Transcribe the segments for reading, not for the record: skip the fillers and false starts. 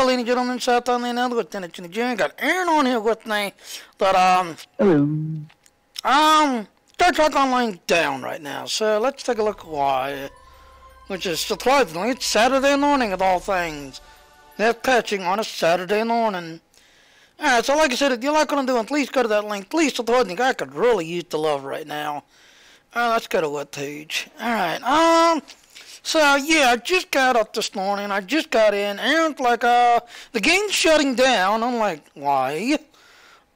ladies and gentlemen, South Island Lieutenant Jim. Got Aaron on here with me. But Hello. Star Trek Online down right now. So let's take a look why. Which is surprisingly, it's Saturday morning of all things. They're patching on a Saturday morning. Alright, so like I said, if you like what I'm doing, please go to that link. Please support me. I could really use the love right now. Alright, let's go to web page. Alright, so yeah, I just got up this morning. I just got in. Aaron's like, the game's shutting down. I'm like, why?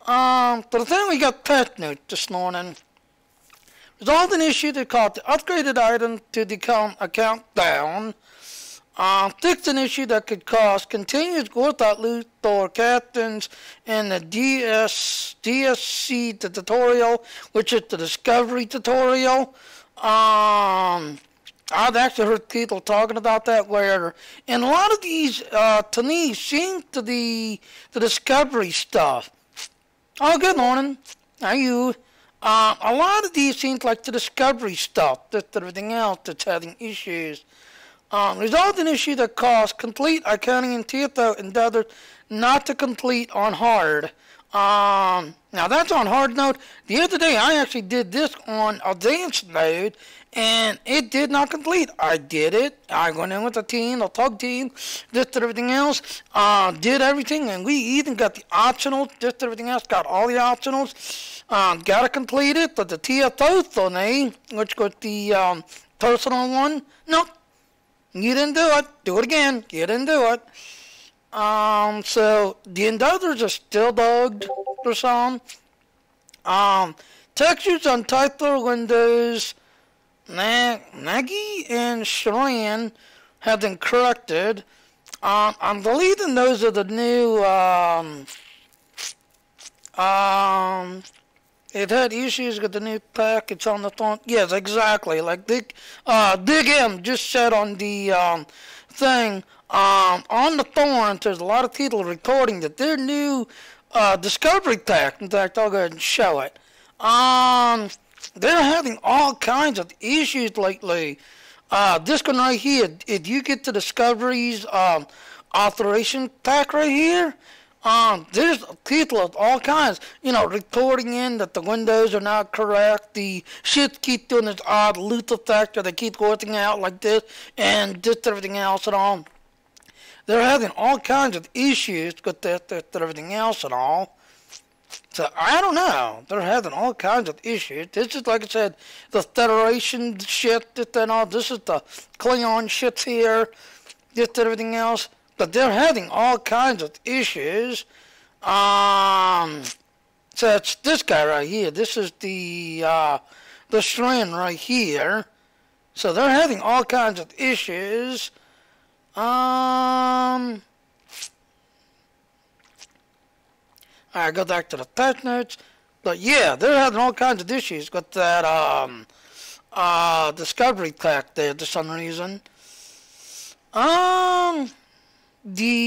But the thing we got patch note this morning. Resolved an issue that caused the upgraded item to become a countdown. Fixed an issue that could cause continuous without loot for captains in the DSC tutorial, which is the discovery tutorial. I've actually heard people talking about that, where in a lot of these, to me, seem to be the discovery stuff. Oh, good morning. How are you? A lot of these seem like the discovery stuff, just everything else that's having issues. Resolved an issue that caused complete accounting and TFO endeavors not to complete on hard. Now that's on hard mode. The other day I actually did this on advanced mode, and it did not complete. I did it. I went in with the team, the tug team, just everything else. Did everything, and we even got the optionals, just everything else. Got all the optionals. Got to complete it, but the TFO for me, which was the personal one, nope. You didn't do it. Do it again. You didn't do it. So the endeavors are still bugged for some. Textures on Typler Windows, Nagy and Sharan have been corrected. I'm believing those are the new, it had issues with the new package on the phone. Yes, exactly. Like Big M just said on the thing, on the forums, there's a lot of people reporting that their new discovery pack, in fact, I'll go ahead and show it. They're having all kinds of issues lately. This one right here, if you get the Discovery's authorization pack right here, there's people of all kinds, reporting in that the windows are not correct. The ships keep doing this odd loop effect, or they keep working out like this, and just everything else and all. They're having all kinds of issues with that everything else and all. So, I don't know. They're having all kinds of issues. This is, like I said, the Federation shit, this and all. This is the Klingon ships here, just everything else. But they're having all kinds of issues. So it's this guy right here. This is the Shrin right here. So they're having all kinds of issues. I go back to the patch notes. But yeah, they're having all kinds of issues with that discovery pack there for some reason. The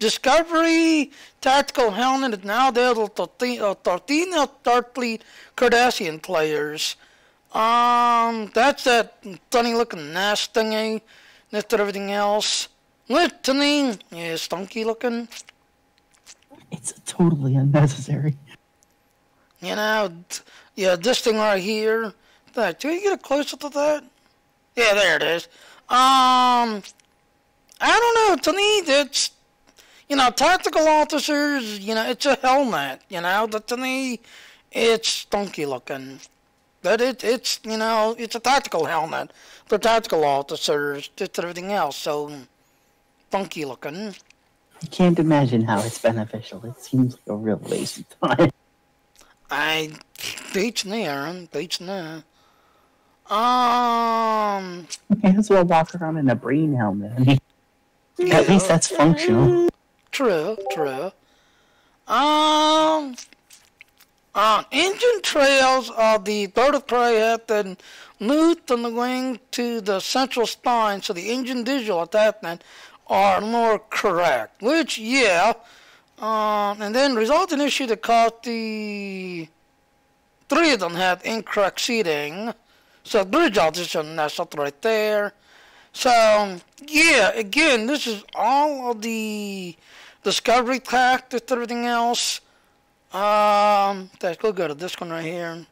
Discovery Tactical Helmet is now available to 13 Starfleet Cardassian players. That's that funny looking nest thingy, next to everything else. Which to me is funky looking. It's totally unnecessary. Yeah, this thing right here. Do you get it closer to that? Yeah, there it is. I don't know, to me, it's, tactical officers, it's a helmet, but to me, it's funky looking. But it's it's a tactical helmet for tactical officers, just everything else, so funky looking. I can't imagine how it's beneficial. It seems like a real waste of time. Beats me, Aaron, beats me. May as well walk around in a brain helmet. I mean, yeah, at least that's functional. True. Engine trails of the bird of prey have been moved from the wing to the central spine, so the engine visual attachment are more correct. Which, yeah, and then result in issue that caused the 3 of them had incorrect seating. So bridge audition, that's up right there. So, yeah, again, this is all of the discovery tactics, everything else. Let's go to this one right here.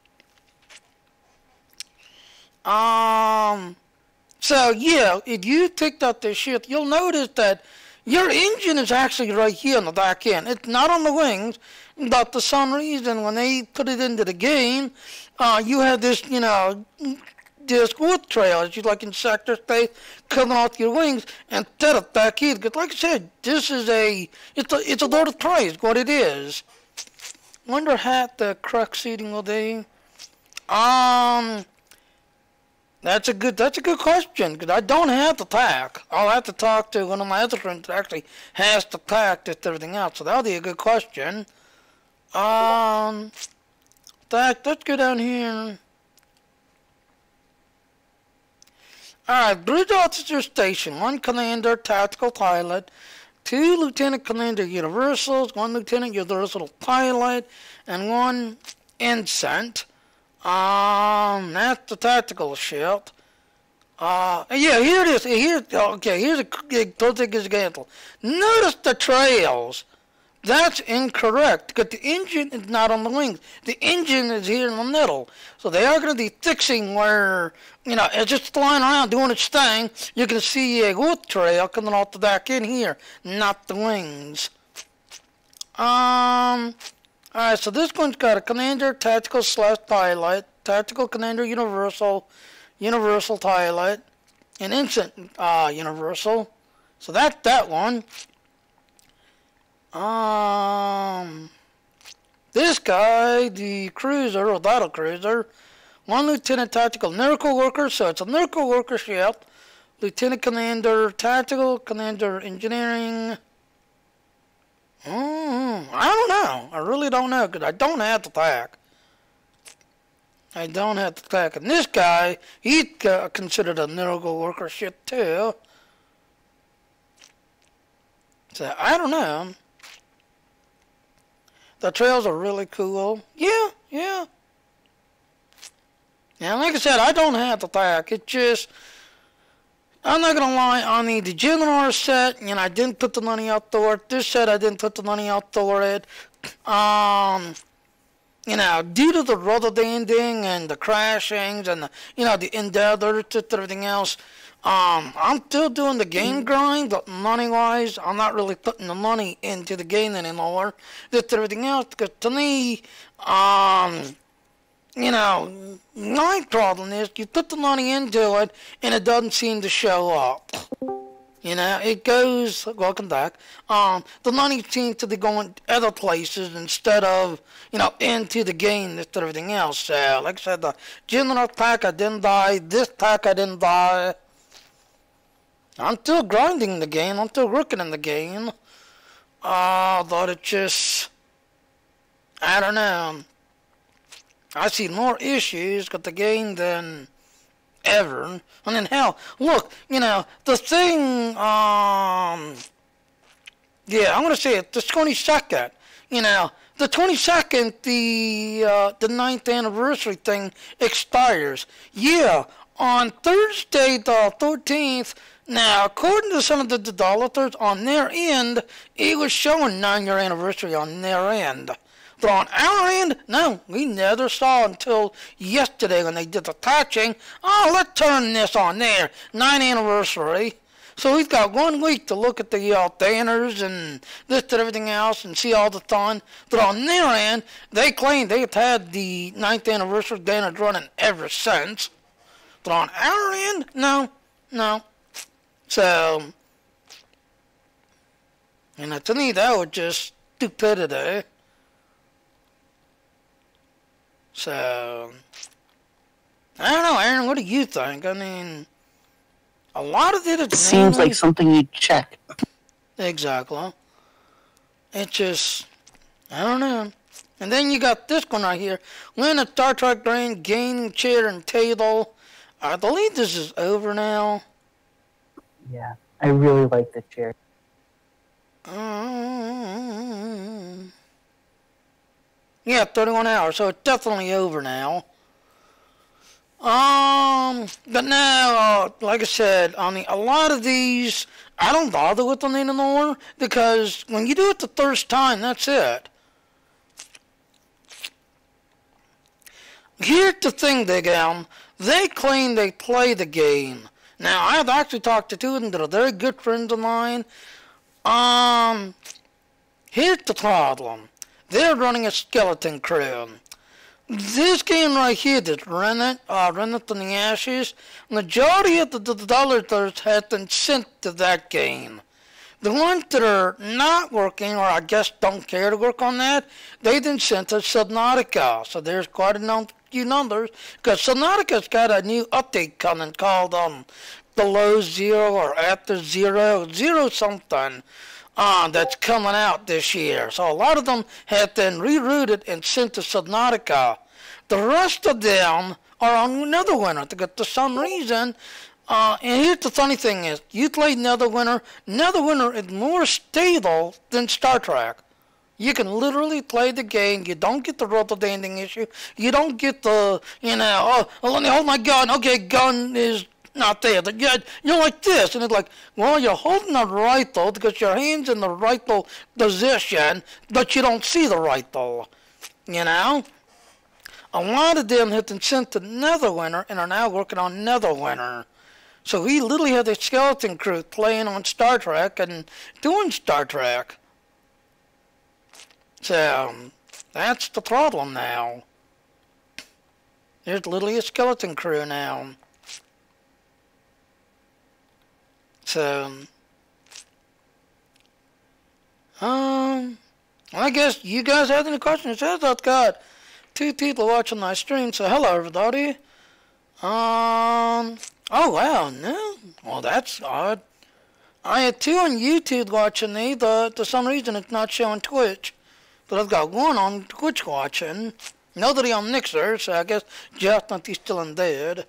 So yeah, if you picked up this ship, you'll notice that your engine is actually right here on the back end. It's not on the wings, but for some reason, when they put it into the game, you have this, this wood trail, as you like in sector space, coming off your wings, and instead of back here. Because like I said, this is it's a load of praise, what it is. Wonder how the correct seating will be. That's a good question, because I don't have the tack. I'll have to talk to one of my other friends that actually has the tack and everything else, so that'll be a good question. Let's go down here. Alright, Bridge Officer Station, 1 Commander Tactical Pilot, 2 Lieutenant Commander Universals, 1 Lieutenant Universal Pilot, and 1 Ensign. That's the tactical ship. Yeah, here it is. Here's a perfect example. Notice the trails. That's incorrect, because the engine is not on the wings. The engine is here in the middle. So they are going to be fixing where, it's just flying around doing its thing. You can see a wood trail coming off the back end here, not the wings. Alright, so this one's got a Commander Tactical / Pilot, Tactical Commander Universal, Universal Pilot, and Instant Universal. So that's that one. This guy, the cruiser, or battle cruiser, 1 Lieutenant Tactical Miracle Worker, so it's a Miracle Worker ship. Lieutenant Commander Tactical, Commander Engineering. I don't know. I really don't know, because I don't have the tack. I don't have the tack. And this guy, he's considered a Miracle Worker ship too. So, I don't know. The trails are really cool. Yeah. And like I said, I don't have the tack. It just, I'm not going to lie, on the General set, I didn't put the money out for it. This set, I didn't put the money out for it. Due to the rubber banding and the crashings and the endeavors and everything else, I'm still doing the game grind, but money-wise, I'm not really putting the money into the game anymore. Just everything else, because to me, my problem is you put the money into it and it doesn't seem to show up. It goes, welcome back, the money seems to be going other places instead of, into the game and everything else. So, like I said, the general pack I didn't buy, this pack I didn't buy. I'm still grinding the game, I'm still working in the game. But it just, I don't know. I see more issues with the game than ever. And then hell, look, the thing, yeah, I'm gonna say it, the 22nd, the 22nd, the 9th anniversary thing expires. Yeah, on Thursday the 13th, now, according to some of the developers on their end, it was showing 9-year anniversary on their end. But on our end, no, we never saw until yesterday when they did the patching. Oh, let's turn this on there, 9th anniversary. So we've got 1 week to look at the banners and this and everything else and see all the fun. But on their end, they claim they've had the 9th anniversary banners running ever since. But on our end, no. So, to me, that was just stupidity. So, I don't know, Aaron, what do you think? I mean, a lot of it seems like something you'd check. Exactly. It just, I don't know. And then you got this one right here. Win a Star Trek Grand Gaming Chair and Table. I believe this is over now. Yeah, I really like the chair. Yeah, 31 hours, so it's definitely over now. But now, like I said, I mean, a lot of these, I don't bother with them anymore, because when you do it the first time, that's it. Here's the thing, Big Elm. They claim they play the game. Now, I've actually talked to two of them that are very good friends of mine. Here's the problem. They're running a skeleton crew. This game right here that's Rennet from the Ashes, majority of the developers have been sent to that game. The ones that are not working, or I guess don't care to work on that, they've been sent to Subnautica. So there's quite a few numbers, because Subnautica's got a new update coming called Below Zero or After Zero, Zero something, that's coming out this year. So a lot of them have been rerouted and sent to Subnautica. The rest of them are on Netherwinter because for some reason, and here's the funny thing is, you play Netherwinter. Netherwinter is more stable than Star Trek. You can literally play the game. You don't get the rotor danding issue. You don't get the, oh my gun, okay, gun is not there. You're like this, and it's like, well, you're holding the rifle because your hand's in the rifle position, but you don't see the rifle, you know? A lot of them have been sent to Netherwinter and are now working on Netherwinter. So we literally have the skeleton crew playing on Star Trek and doing Star Trek. So, that's the problem now. There's literally a skeleton crew now. So, I guess you guys have any questions? It says I've got 2 people watching my stream, so hello everybody. Oh wow, no, well that's odd. I had 2 on YouTube watching me, but for some reason it's not showing Twitch. But I've got 1 on Twitch watching. Nobody on Mixer, so I guess Jeff not he's still in bed.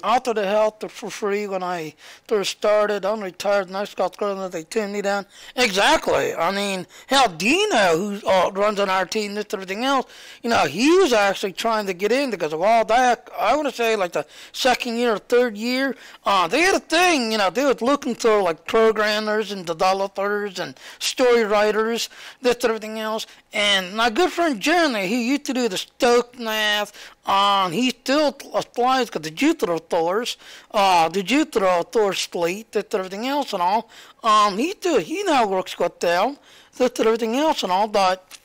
After the health for free when I first started. I'm retired and I got that they tuned me down. Exactly. I mean, hell, Dino, who runs on our team, this everything else, he was actually trying to get in because a while back, I want to say like the 2nd year or 3rd year, they had a thing, they were looking for like programmers and developers and story writers, this everything else. And my good friend Jeremy, he used to do the Stoke math. He still applies because the Jupiter Thor's fleet, that everything else and all. He now works with them, that everything else and all, but,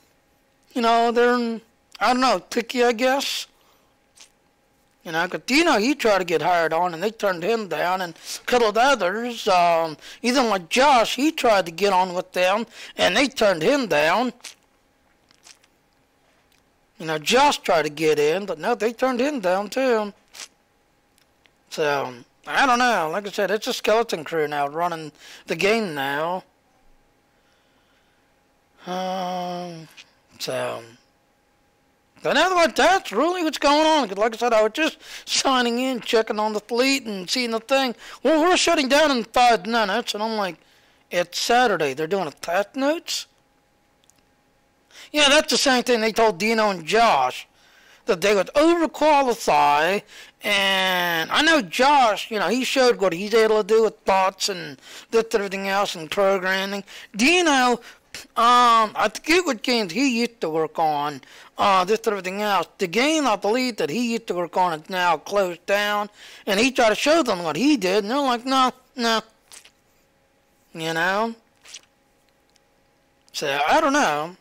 they're, I don't know, picky, I guess. Because he tried to get hired on and they turned him down, and a couple of others, even like Josh, he tried to get on with them and they turned him down. Josh tried to get in, but no, they turned him down too. So, I don't know. Like I said, it's a skeleton crew now running the game now. But in other words, that's really what's going on. Because like I said, I was just signing in, checking on the fleet and seeing the thing. Well, we're shutting down in 5 minutes. And I'm like, it's Saturday. They're doing a test notes? Yeah, that's the same thing they told Dino and Josh, that they would overqualify, and I know Josh, he showed what he's able to do with bots and this everything else and programming. Dino, I forget what games he used to work on, this everything else. The game, I believe, that he used to work on is now closed down, and he tried to show them what he did, and they're like, no. So, I don't know.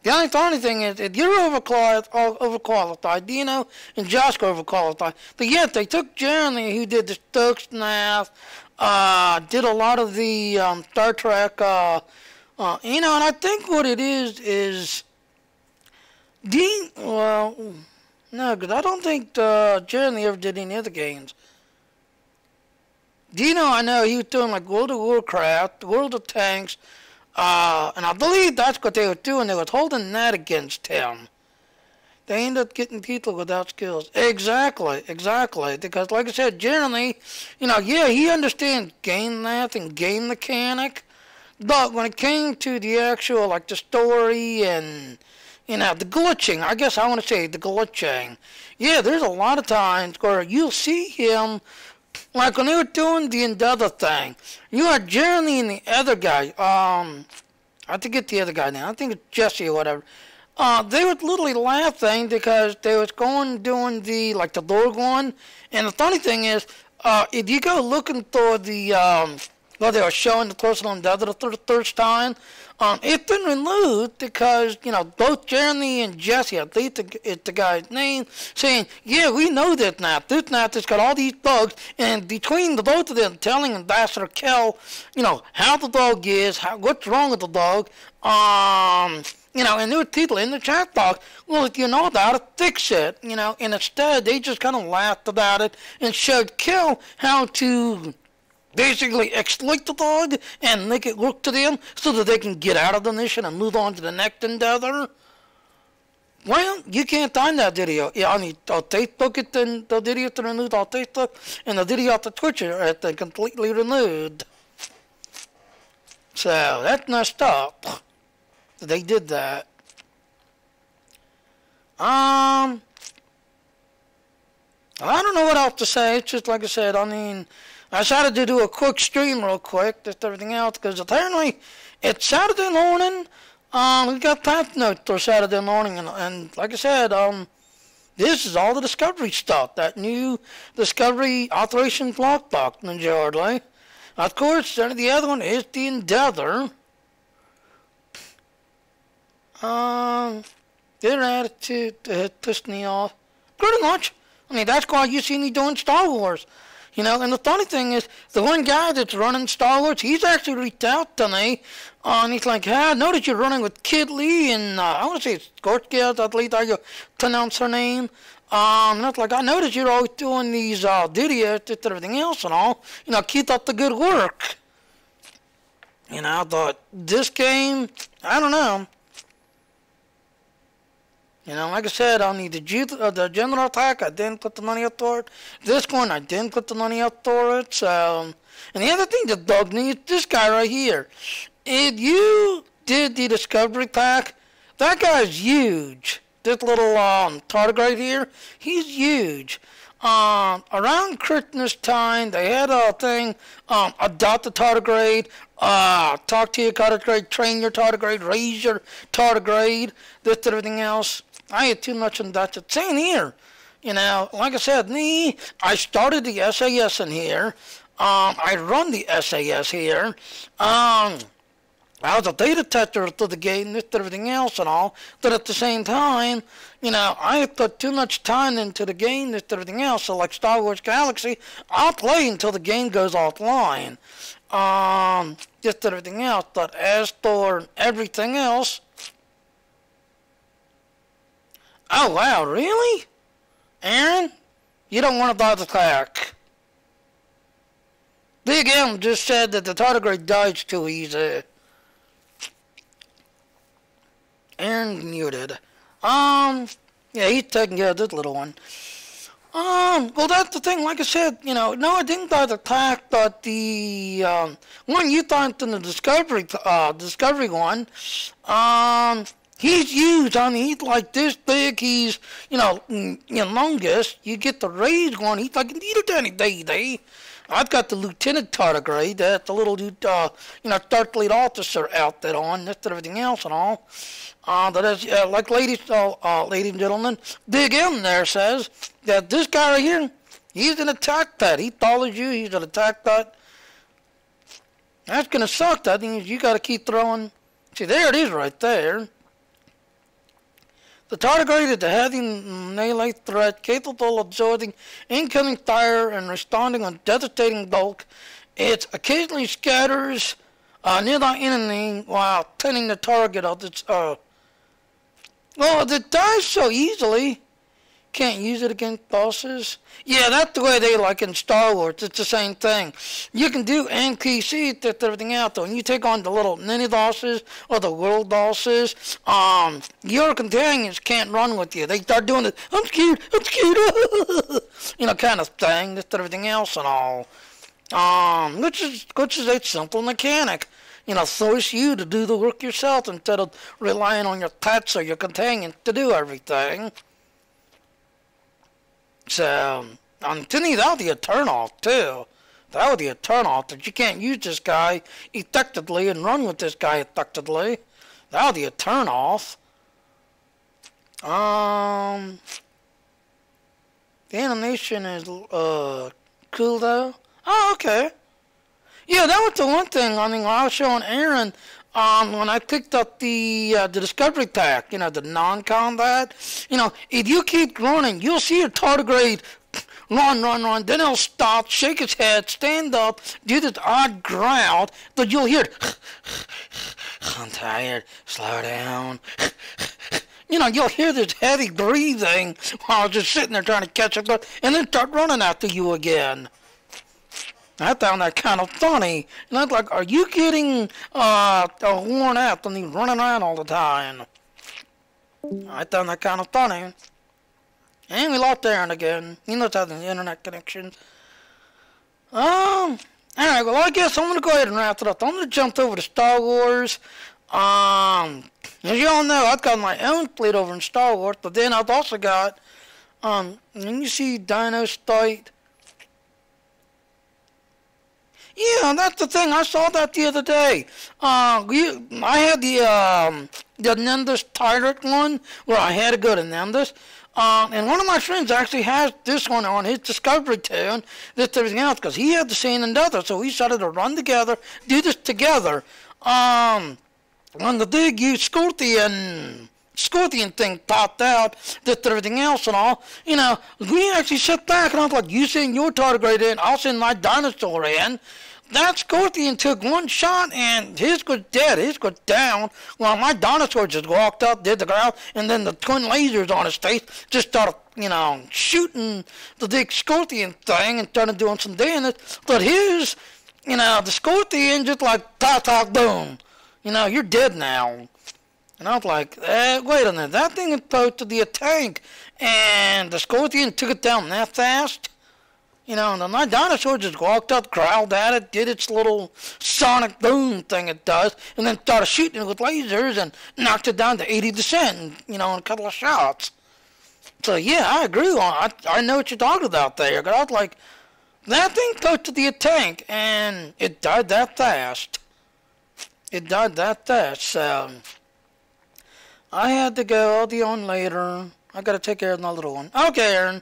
The only funny thing is, if you're overqualified, Dino and Josh are overqualified. But yet, they took Jeremy, who did the Stokes math, did a lot of the Star Trek, and I think what it is no, because I don't think Jeremy ever did any other games. Dino, I know, he was doing like World of Warcraft, World of Tanks, and I believe that's what they were doing. They were holding that against him. They ended up getting people without skills. Exactly. Because, like I said, Jeremy, yeah, he understands game math and game mechanic. But when it came to the actual, like, the story and You know, the glitching. I guess I want to say the glitching. Yeah, there's a lot of times where you'll see him, like when they were doing the Endeavor thing. You had Jeremy and the other guy. I forget the other guy now. I think it's Jesse or whatever. They were literally laughing because they was doing the Lord one. And the funny thing is, if you go looking for the, well, they were showing the personal endeavor the third time, it's been removed because, you know, both Jeremy and Jesse, I think it's the guy's name, saying, yeah, we know this map. This map has got all these bugs, and between the both of them telling Ambassador Kell, you know, how the dog is, what's wrong with the dog, you know, and there were people in the chat box, well, if you know about it, fix it, you know, and instead they just kind of laughed about it and showed Kell how to basically exploit the dog and make it work to them so that they can get out of the mission and move on to the next endeavor. Well, you can't find that video. Yeah, I mean, on Facebook, it's the video to removed on Facebook, and the video on the Twitch is completely removed. So, that's messed up. They did that. I don't know what else to say. It's just like I said, I mean, I decided to do a quick stream real quick, just everything else, because apparently it's Saturday morning. We got patch notes for Saturday morning, and like I said, this is all the Discovery stuff, that new Discovery Operation Lockbox, majorly. Of course, the other one is the Endeavor. Their attitude pissed me off. Pretty much. I mean, that's why you see me doing Star Wars. You know, and the funny thing is, the one guy that's running Star Wars, he's actually reached out to me, and he's like, hey, I know that you're running with Kid Lee, and I want to say it's Scorchgeld, at least how you pronounce her name. And it's like, I know that you're always doing these videos and everything else and all. You know, keep up the good work. You know, I thought, this game, I don't know. You know, like I said, on the general attack, I didn't put the money up for it. This one, I didn't put the money up for it. So, and the other thing that bugged me is this guy right here. If you did the Discovery pack, that guy's huge. This little tardigrade here, he's huge. Around Christmas time, they had a thing, adopt a tardigrade, talk to your tardigrade, train your tardigrade, raise your tardigrade, this and everything else. I had too much in that. It's same here. You know, like I said, I started the SAS in here. I run the SAS here. I was a data tester to the game, this and everything else and all. But at the same time, you know, I put too much time into the game, this and everything else. So like Star Wars Galaxy, I'll play until the game goes offline. Just everything else. But as for everything else, oh wow, really? Aaron? You don't want to buy the pack. Big M just said that the tardigrade dies too easy. Aaron muted. Yeah, he's taking care of this little one. Well, that's the thing. Like I said, you know, no, I didn't buy the pack, but the one you thought in the Discovery one, he's huge. I mean, he's like this big. He's, you know, humongous. You get the raised one. He's like a little tiny day. I've got the Lieutenant Tardigrade. That's the little, you know, Start Fleet Officer outfit on. That's everything else and all. That is, like ladies and gentlemen, Big M there says that this guy right here, he's an attack pet. He follows you. He's an attack pet. That's gonna suck. That means you got to keep throwing. See, there it is right there. The tardigrade is a heavy melee threat capable of absorbing incoming fire and responding on devastating bulk. It occasionally scatters nearby enemy while pinning the target of its well, it dies so easily. Can't use it against bosses. Yeah, that's the way they like in Star Wars. It's the same thing. You can do NPC and everything out though. And you take on the little mini bosses or the world bosses. Your companions can't run with you. They start doing it. I'm scared. You know, kind of thing. This and everything else and all. Which is a simple mechanic. force you to do the work yourself instead of relying on your pets or your companion to do everything. So, to me, that would be a turnoff, too. That would be a turnoff, that you can't use this guy effectively and run with this guy effectively. That would be a turnoff. The animation is cool, though. Oh, okay. Yeah, that was the one thing. I mean, I was showing Aaron when I picked up the Discovery Pack, the non-combat. If you keep running, you'll see your tardigrade run. Then he'll stop, shake his head, stand up, do this odd growl, but you'll hear it. I'm tired. Slow down. You'll hear this heavy breathing while just sitting there trying to catch up, and then start running after you again. I found that kind of funny. And I was like, are you getting worn out and you running around all the time? I found that kind of funny. And we lost Aaron again. He knows how the internet connection. Alright, well, I guess I'm going to go ahead and wrap it up. I'm going to jump over to Star Wars. As you all know, I've got my own fleet over in Star Wars, but then I've also got, when you see Dino State. Yeah, that's the thing. I saw that the other day. I had the Nendus Tyrant one, where I had to go to Nendus. And one of my friends actually has this one on his Discovery too, this everything else, because he had the same another, so we started to run together, do this together. When the big huge Scorpion thing popped out, this everything else and all, we actually sat back and I was like, you send your tardigrade in, I'll send my dinosaur in. That Scorpion took one shot and his was dead, his was down, while my dinosaur just walked up, did the ground, and then the twin lasers on his face just started, shooting the big Scorpion thing and started doing some damage. But his, the Scorpion just like, talk, boom. You're dead now. And I was like, wait a minute, that thing is supposed to be a tank, and the Scorpion took it down that fast? And then my dinosaur just walked up, growled at it, did its little sonic boom thing it does, and then started shooting it with lasers and knocked it down to 80% in a couple of shots. So yeah, I agree I know what you're talking about there, but I was like, that thing's supposed to be a tank, and it died that fast. It died that fast, so I had to go. I'll be on later. I gotta take care of my little one. Okay, Aaron.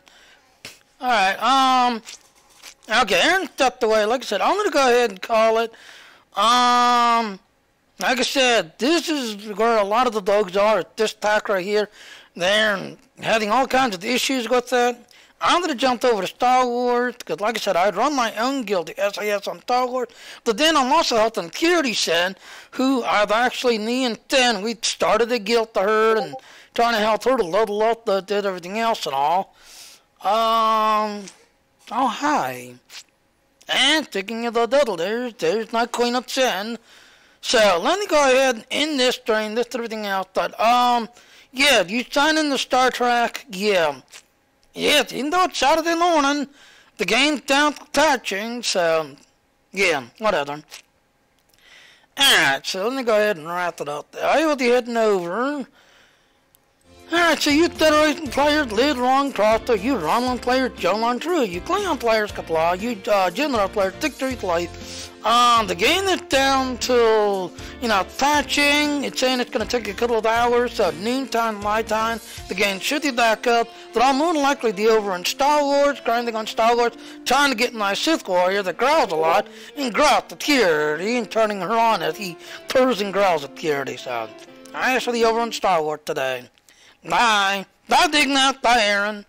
Alright, okay, Aaron stepped away. Like I said, I'm gonna go ahead and call it. Like I said, this is where a lot of the dogs are, at this pack right here. They're having all kinds of issues with that. I'm going to jump over to Star Wars, because like I said, I'd run my own guild, the SAS on Star Wars, but then I'm also helping Purity Sen, who I've actually, me and Sen, we started a guild to her, and trying to help her to level up, did everything else and all. Oh, hi. And speaking of the devil, there's my Queen of Sen. So, let me go ahead and end this train, this everything else, but, yeah, you sign in the Star Trek, yeah. Yes, even though it's Saturday morning, the game's down for patching, so, yeah, whatever. Alright, so let me go ahead and wrap it up there. I will be heading over. Alright, so you Federation players live long Crossbow, you Romulan players Joe on True, you Klingon players Kapla, you General players Victory Life. The game is down till, patching. It's saying it's going to take a couple of hours, so noontime my time. The game should be back up, but I'll more than likely be over in Star Wars, grinding on Star Wars, trying to get my Sith warrior that growls a lot, and growl at the Purity, and turning her on as he purrs and growls at Purity, so I shall be over on Star Wars today. Bye. Bye, Dignat. Bye, Aaron.